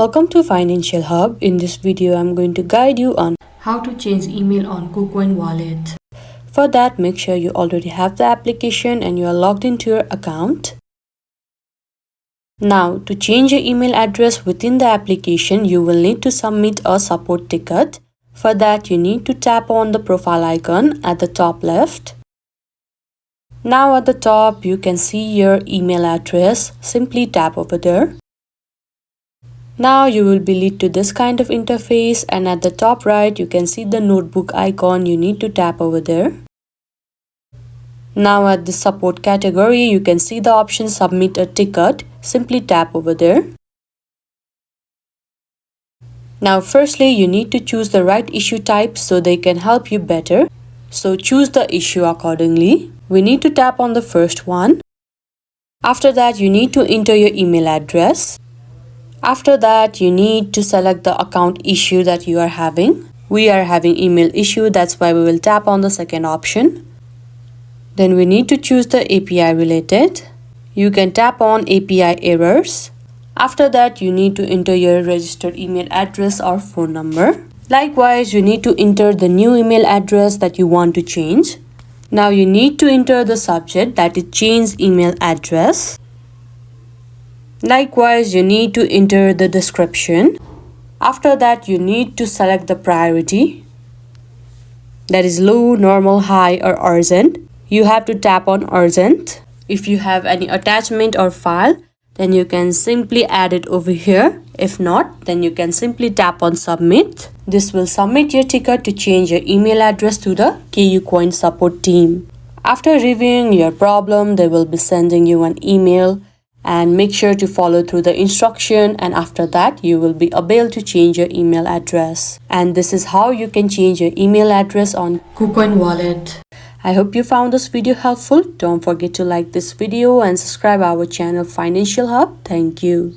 Welcome to Financial Hub. In this video, I'm going to guide you on how to change email on KuCoin wallet. For that, make sure you already have the application and you are logged into your account. Now, to change your email address within the application, you will need to submit a support ticket. For that, you need to tap on the profile icon at the top left. Now at the top, you can see your email address. Simply tap over there. Now you will be led to this kind of interface, and at the top right, you can see the notebook icon. You need to tap over there. Now at the support category, you can see the option submit a ticket. Simply tap over there. Now firstly, you need to choose the right issue type so they can help you better. So choose the issue accordingly. We need to tap on the first one. After that, you need to enter your email address. After that, you need to select the account issue that you are having. We are having email issue, that's why we will tap on the second option. Then we need to choose the API related. You can tap on API errors. After that, you need to enter your registered email address or phone number. Likewise, you need to enter the new email address that you want to change. Now you need to enter the subject, that is change email address. Likewise, you need to enter the description. After that, you need to select the priority, that is low, normal, high or urgent. You have to tap on urgent. If you have any attachment or file, then you can simply add it over here. If not, then you can simply tap on submit. This will submit your ticket to change your email address to the KuCoin support team. After reviewing your problem, they will be sending you an email, and make sure to follow through the instruction, and after that you will be able to change your email address. And this is how you can change your email address on KuCoin wallet. I hope you found this video helpful. Don't forget to like this video and subscribe our channel Financial Hub. Thank you.